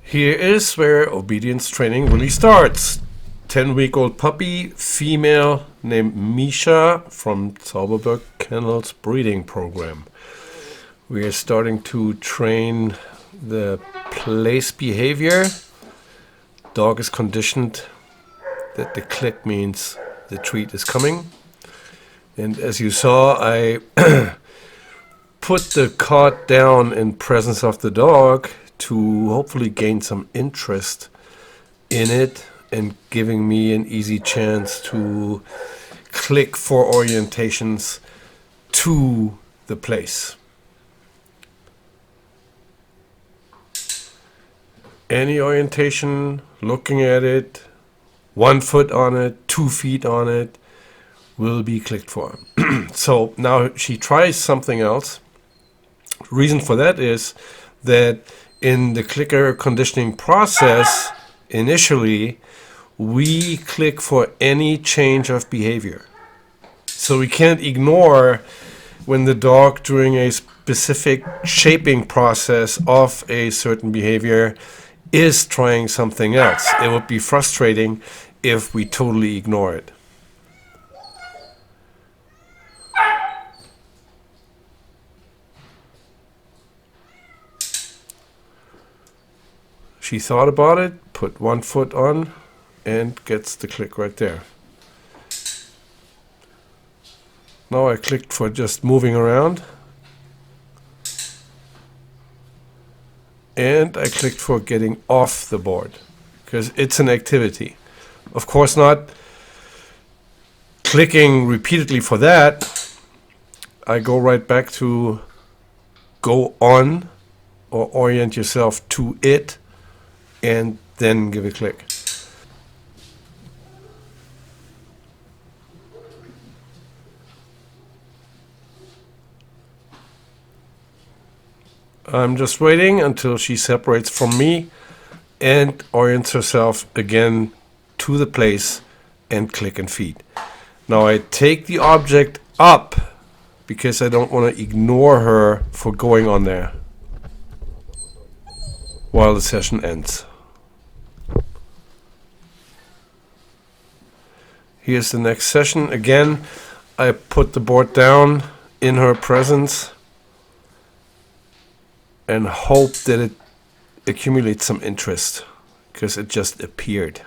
Here is where obedience training really starts. 10-week-old puppy, female, named Misha from Zauberberg Kennels breeding program. We are starting to train the place behavior. Dog is conditioned that the click means the treat is coming. And as you saw, I put the cart down in presence of the dog to hopefully gain some interest in it and giving me an easy chance to click for orientations to the place. Any orientation, looking at it, 1 foot on it, 2 feet on it, will be clicked for. So now she tries something else. Reason for that is that in the clicker conditioning process, initially, we click for any change of behavior. So we can't ignore when the dog, during a specific shaping process of a certain behavior, is trying something else. It would be frustrating if we totally ignore it. She thought about it, put 1 foot on, and gets the click right there. Now I clicked for just moving around. And I clicked for getting off the board, because it's an activity. Of course not clicking repeatedly for that. I go right back to go on or orient yourself to it and then give a click. I'm just waiting until she separates from me and orients herself again to the place and click and feed. Now I take the object up because I don't want to ignore her for going on there while the session ends. Here's the next session. Again, I put the board down in her presence and hope that it accumulates some interest, because it just appeared.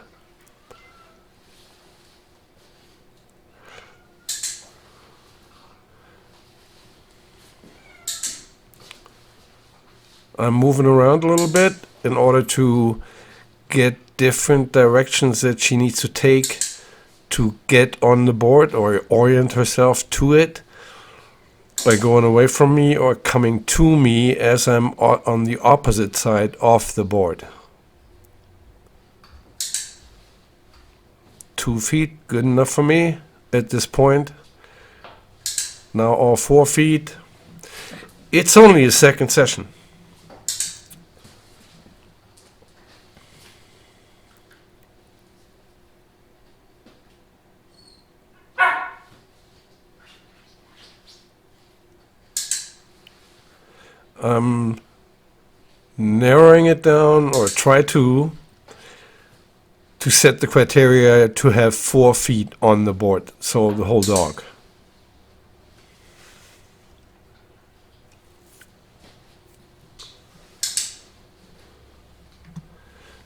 I'm moving around a little bit in order to get different directions that she needs to take to get on the board or orient herself to it, by going away from me or coming to me as I'm on the opposite side of the board. 2 feet, good enough for me at this point. Now all 4 feet. It's only a second session. I'm narrowing it down, or try to set the criteria to have 4 feet on the board, so the whole dog.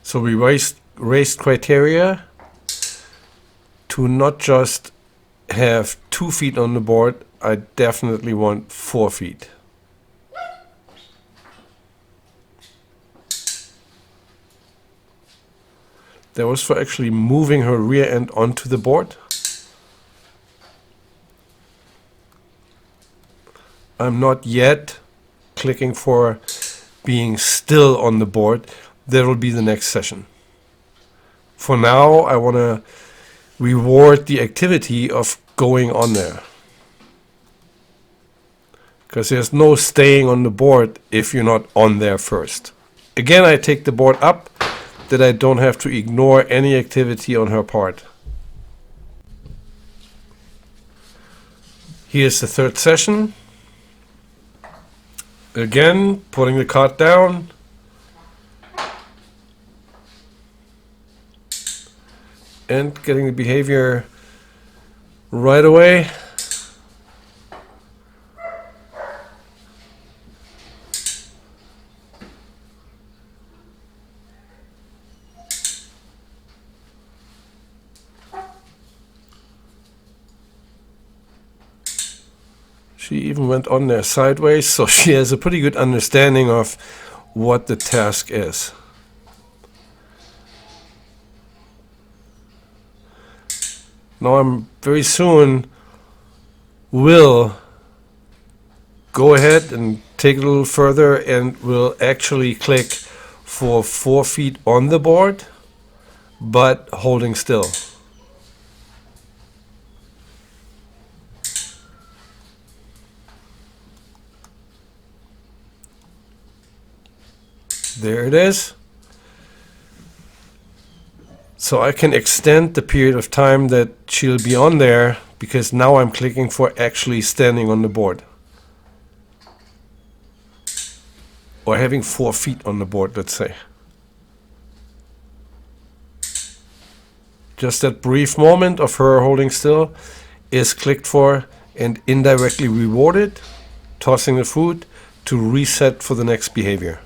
So we raised criteria to not just have 2 feet on the board, I definitely want 4 feet. That was for actually moving her rear end onto the board. I'm not yet clicking for being still on the board. That will be the next session. For now, I want to reward the activity of going on there, because there's no staying on the board if you're not on there first. Again, I take the board up, that I don't have to ignore any activity on her part. Here's the third session. Again, putting the cart down, and getting the behavior right away. She even went on there sideways, so she has a pretty good understanding of what the task is. Now I'm very soon will go ahead and take it a little further and will actually click for 4 feet on the board, but holding still. There it is. So I can extend the period of time that she'll be on there, because now I'm clicking for actually standing on the board. Or having 4 feet on the board, let's say. Just that brief moment of her holding still is clicked for and indirectly rewarded, tossing the food to reset for the next behavior.